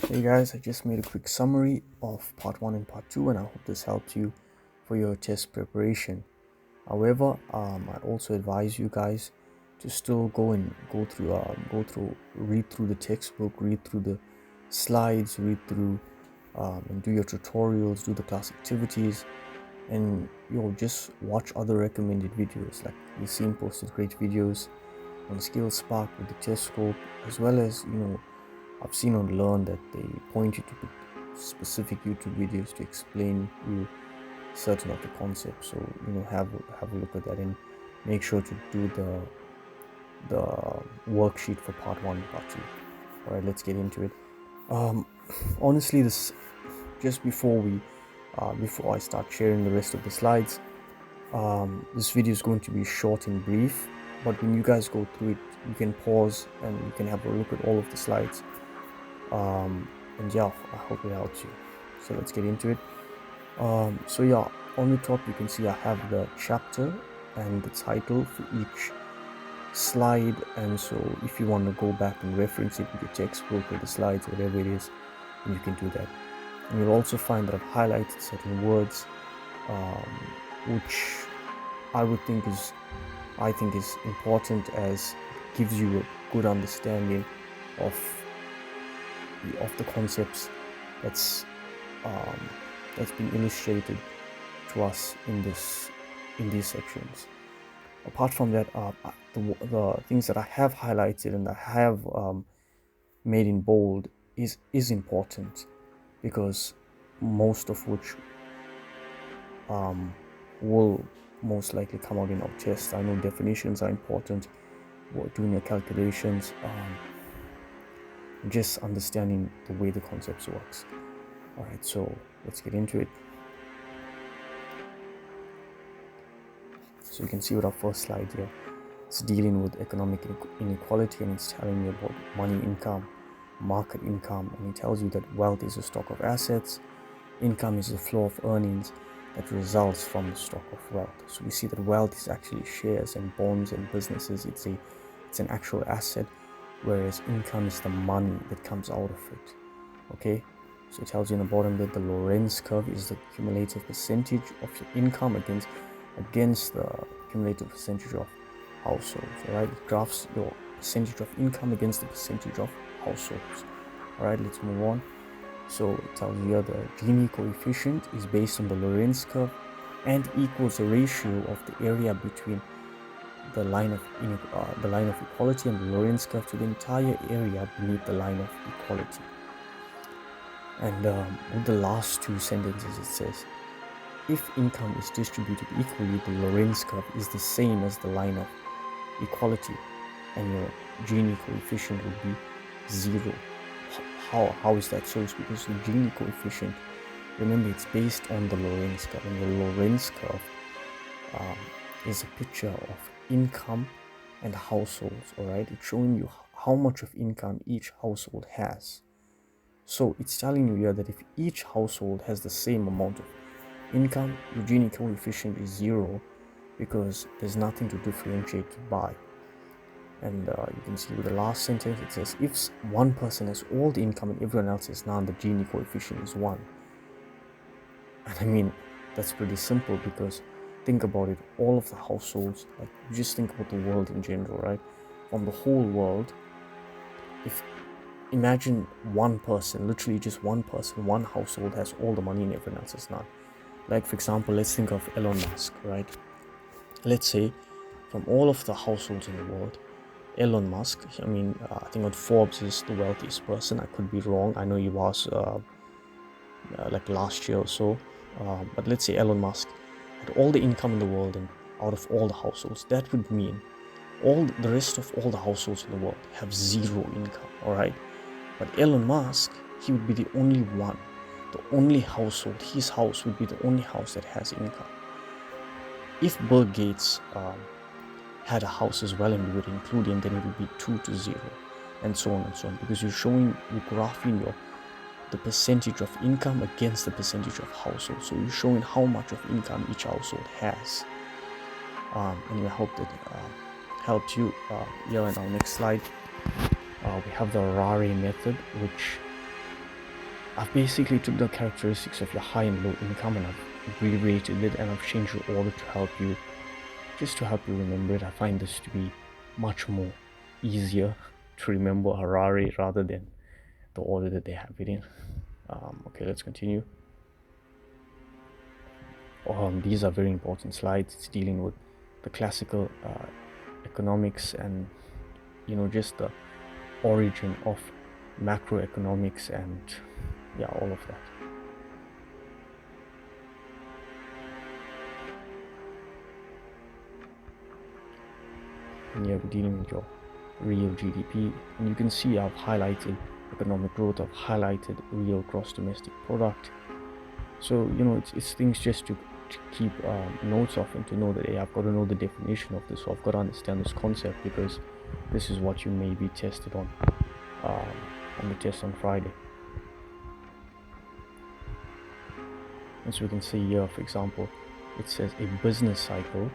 Hey guys, I just made a quick summary of part 1 and part 2, and I hope this helped you for your test preparation. However, I also advise you guys to still read through the textbook, read through the slides, read through and do your tutorials, do the class activities, and just watch other recommended videos. Like you've seen posted great videos on SkillSpark with the test scope, as well as I've seen on Learn that they point you to specific YouTube videos to explain you certain of the concepts. So have a look at that and make sure to do the worksheet for part 1 and part 2. All right, let's get into it. Honestly, this just before I start sharing the rest of the slides, this video is going to be short and brief, but when you guys go through it, you can pause and you can have a look at all of the slides. And yeah, I hope it helps you. So let's get into it. So yeah, on the top you can see I have the chapter and the title for each slide, and so if you want to go back and reference it with your textbook or the slides, whatever it is, you can do that. And you'll also find that I've highlighted certain words which I think is important, as it gives you a good understanding of the concepts that's been illustrated to us in these sections. Apart from that, the things that I have highlighted and I have made in bold is important, because most of which will most likely come out in our test. I know definitions are important, doing your calculations, just understanding the way the concepts works. All right, so let's get into it. So you can see with our first slide here, it's dealing with economic inequality, and it's telling you about money income, market income, and it tells you that wealth is a stock of assets, income is the flow of earnings that results from the stock of wealth. So we see that wealth is actually shares and bonds and businesses. It's an actual asset, whereas income is the money that comes out of it. Okay, so it tells you in the bottom that the Lorenz curve is the cumulative percentage of your income against the cumulative percentage of households. All right, it graphs your percentage of income against the percentage of households. All right, let's move on. So it tells you here the Gini coefficient is based on the Lorenz curve and equals the ratio of the area between the line of equality and the Lorenz curve to the entire area beneath the line of equality. And with the last two sentences, it says, if income is distributed equally, the Lorenz curve is the same as the line of equality, and your Gini coefficient would be 0. How is that so? It's because the Gini coefficient, remember, it's based on the Lorenz curve, and the Lorenz curve is a picture of income and households. All right, it's showing you how much of income each household has. So it's telling you here that if each household has the same amount of income, your Gini coefficient is 0, because there's nothing to differentiate by. And you can see with the last sentence, it says if one person has all the income and everyone else has none, the Gini coefficient is 1. And I mean, that's pretty simple, because think about it, all of the households, like just think about the world in general, right? From the whole world, imagine one person, literally just one person, one household has all the money and everyone else has none. Like, for example, let's think of Elon Musk, right? Let's say from all of the households in the world, Elon Musk, I think on Forbes is the wealthiest person. I could be wrong. I know he was like last year or so. But let's say Elon Musk had all the income in the world, and out of all the households, that would mean all the rest of all the households in the world have 0 income, all right? But Elon Musk, he would be the only one, the only household, his house would be the only house that has income. If Bill Gates had a house as well and we would include him, then it would be 2 to 0, and so on, because you're graphing the percentage of income against the percentage of household. So you're showing how much of income each household has. And I hope that helped you. Here in our next slide, we have the Rari method, which I've basically took the characteristics of your high and low income and I've abbreviated it, and I've changed the order to help you, just to help you remember it. I find this to be much more easier to remember Harari rather than the order that they have it in. Okay, let's continue. These are very important slides. It's dealing with the classical economics and just the origin of macroeconomics and all of that. And we're dealing with your real GDP, and you can see I've highlighted economic growth, I've highlighted real gross domestic product. So it's things just to keep notes of, and to know that, hey, I've got to know the definition of this, so I've got to understand this concept, because this is what you may be tested on the test on Friday. And so we can see here, for example, it says a business cycle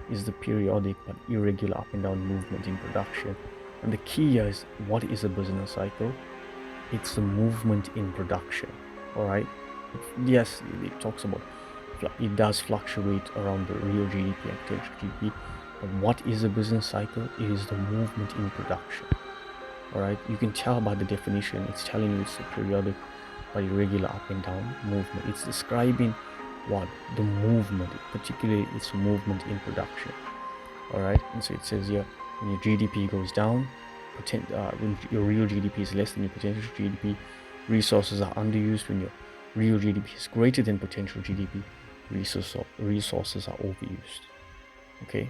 is the periodic but irregular up and down movement in production. And the key here is, what is a business cycle? It's the movement in production. All right. Yes, it talks about it does fluctuate around the real GDP and potential GDP. But what is a business cycle? It is the movement in production. All right. You can tell by the definition. It's telling you it's a periodic but irregular up and down movement. It's describing what the movement, particularly its movement in production. All right. And so it says here, when your GDP goes down, when your real GDP is less than your potential GDP, resources are underused. When your real GDP is greater than potential GDP, resources are overused. Okay.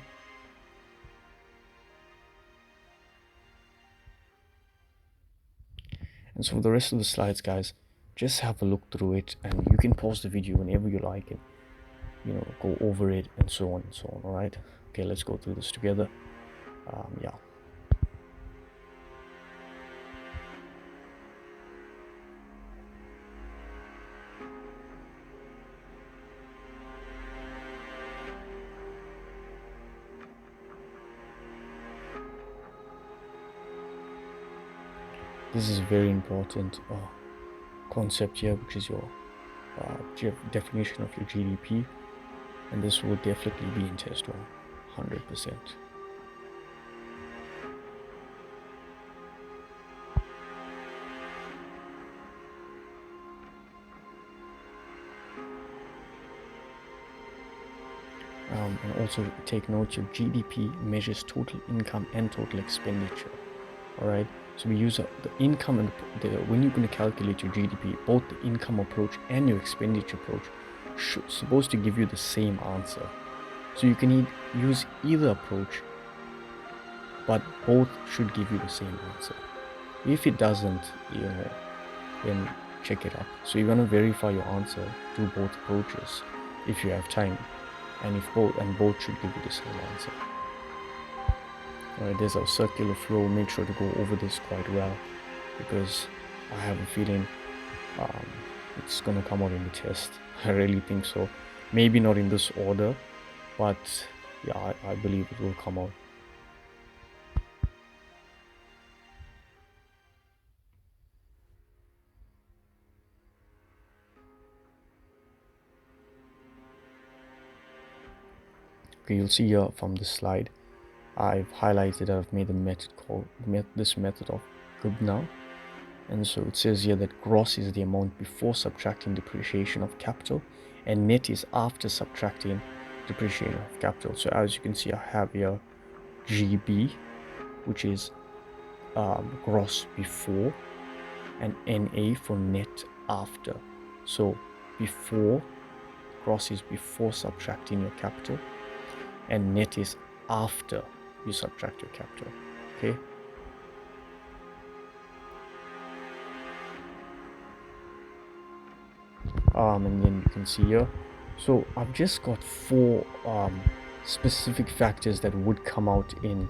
And so for the rest of the slides, guys, just have a look through it, and you can pause the video whenever you like and go over it and so on and so on. All right. Okay, let's go through this together. This is a very important concept here, which is your definition of your GDP, and this will definitely be in test 100%. And also take note, your GDP measures total income and total expenditure. All right. So we use the income and when you're going to calculate your GDP, both the income approach and your expenditure approach supposed to give you the same answer. So you can use either approach, but both should give you the same answer. If it doesn't, then check it up. So you're going to verify your answer to both approaches if you have time, and both should give you the same answer. Alright, there's a circular flow. Make sure to go over this quite well, because I have a feeling it's gonna come out in the test. I really think so. Maybe not in this order, but yeah, I believe it will come out. Okay, you'll see here from this slide, I've highlighted, I've made a method called this method of Gubna. And so it says here that gross is the amount before subtracting depreciation of capital, and net is after subtracting depreciation of capital. So as you can see, I have here GB, which is gross before, and NA for net after. So before, gross is before subtracting your capital, and net is after you subtract your capital. Okay. And then you can see here, so I've just got 4 specific factors that would come out in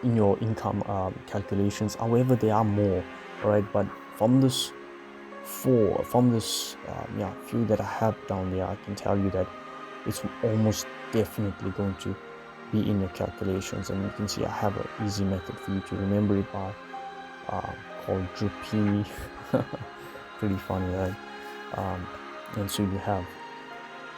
your income calculations. However, there are more, all right, but from this few that I have down there, I can tell you that it's almost definitely going to be in your calculations. And you can see I have an easy method for you to remember it by called Drupini. Pretty funny, right? And so you have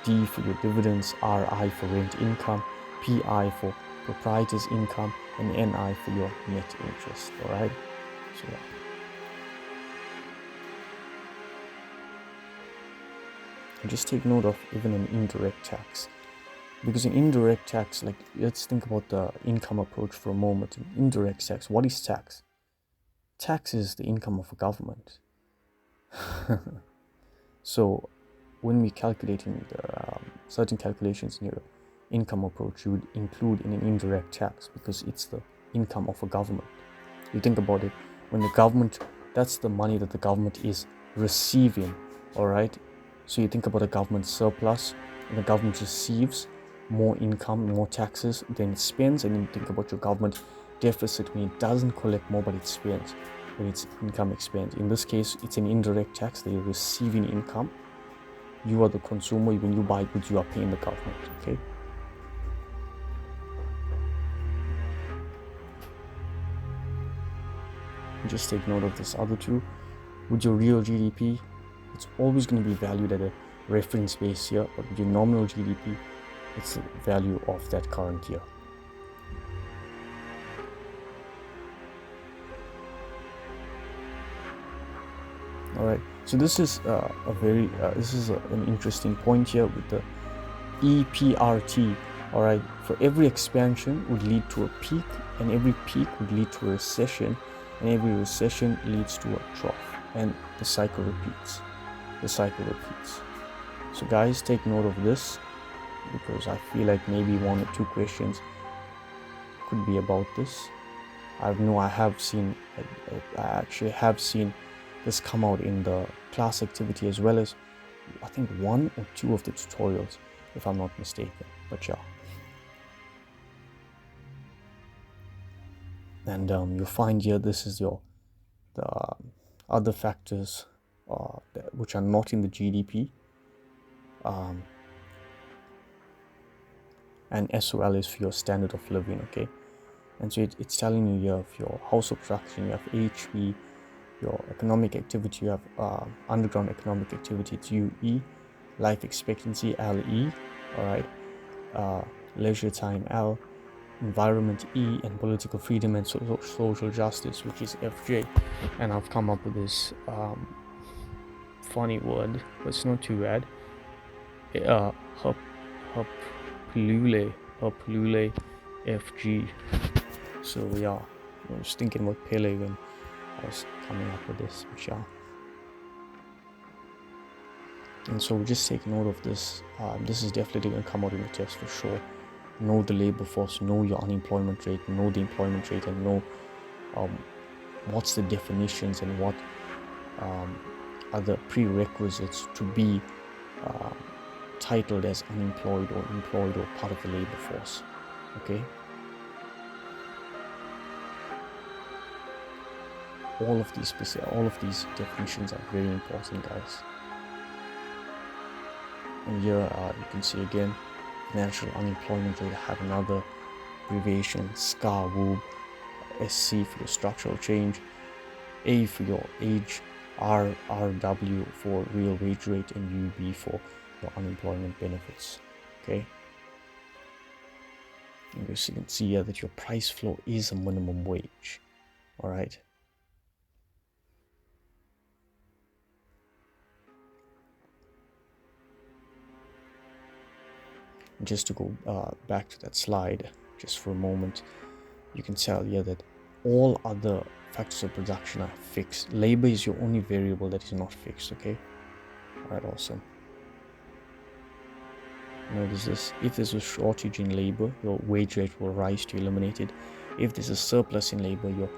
D for your dividends, RI for rent income, PI for proprietor's income, and NI for your net interest. All right. So yeah. And just take note of even an indirect tax, because in indirect tax, like, let's think about the income approach for a moment. In indirect tax, what is tax? Tax is the income of a government. So when we calculating the certain calculations in your income approach, you would include in an indirect tax because it's the income of a government. You think about it, when the government, that's the money that the government is receiving. All right. So you think about a government surplus, and the government receives more income, more taxes than it spends, and you think about your government deficit when it doesn't collect more but it spends, when its income expands. In this case, it's an indirect tax. They're receiving income. You are the consumer. When you buy goods, you are paying the government. Okay. Just take note of this other two. With your real GDP, it's always going to be valued at a reference base year, but with your nominal GDP, it's the value of that current year. All right. So this is an interesting point here with the EPRT. All right. For every expansion would lead to a peak, and every peak would lead to a recession, and every recession leads to a trough, and the cycle repeats. So guys, take note of this, because I feel like maybe 1 or 2 questions could be about this. I actually have seen this come out in the class activity, as well as I think 1 or 2 of the tutorials, if I'm not mistaken. But yeah. And you'll find here, this is the other factors which are not in the GDP, and SOL is for your standard of living. Okay. And so it's telling you here of your household production, you have HP, your economic activity, you have underground economic activity, it's UE, life expectancy, LE, all right, leisure time, L, environment, E, and political freedom and social justice, which is FJ. And I've come up with this funny word, but it's not too bad. Hapulule, FG. So yeah, I was thinking about Pele when I was coming up with this, but yeah. And so just take note of this. This is definitely going to come out in the test for sure. Know the labor force, know your unemployment rate, know the employment rate, and know what's the definitions and what are the prerequisites to be titled as unemployed or employed or part of the labor force. Okay. All of these definitions are very important, guys. And here you can see again, national unemployment rate. I have another abbreviation, SCAR, WOOB, SC for your structural change, A for your age, RW for real wage rate, and UB for your unemployment benefits. Okay. And you can see here that your price floor is a minimum wage. All right. Just to go back to that slide just for a moment, you can tell here that all other factors of production are fixed. Labor is your only variable that is not fixed. Okay. All right, awesome. Notice this: if there's a shortage in labor, your wage rate will rise to eliminate it. If there's a surplus in labor, your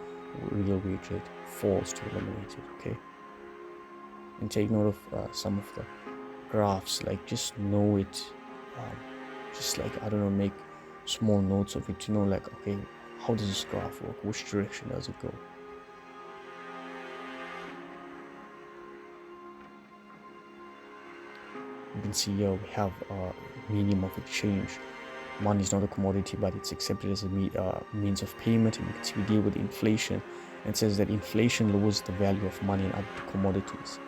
real wage rate falls to eliminate it. Okay. And take note of some of the graphs. Like, just know it. Just like, I don't know, make small notes of it to know, like, okay, how does this graph work? Which direction does it go? You can see here we have a medium of exchange. Money is not a commodity, but it's accepted as a means of payment. And you can see we deal with inflation and says that inflation lowers the value of money and other commodities.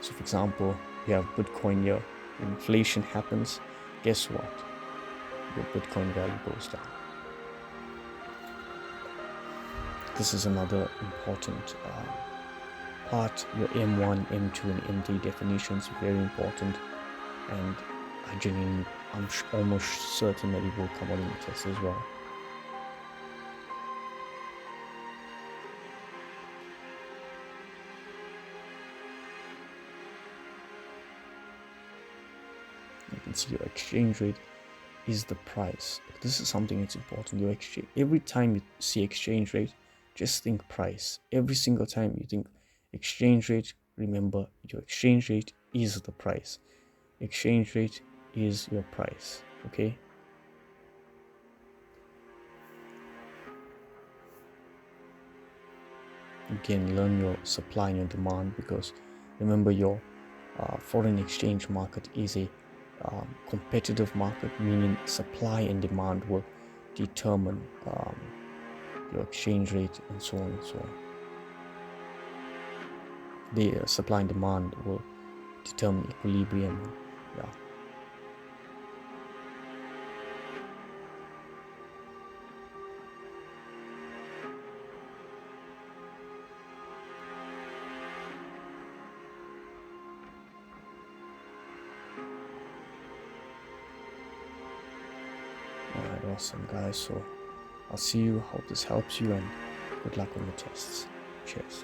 So for example, you have Bitcoin here. When inflation happens, guess what? Your Bitcoin value goes down. This is another important part. Your M1, M2 and M3 definitions are very important, and I'm almost certain that it will come out in the test as well. You can see your exchange rate is the price. This is something that's important. Your exchange, every time you see exchange rate, just think price. Every single time you think exchange rate, remember your exchange rate is the price. Exchange rate is your price. Okay. Again, learn your supply and your demand, because remember your foreign exchange market is a competitive market, meaning supply and demand will determine your exchange rate and so on and so on. The supply and demand will determine equilibrium. Yeah. Alright, awesome guys. So I'll see you. Hope this helps you, and good luck on the tests. Cheers.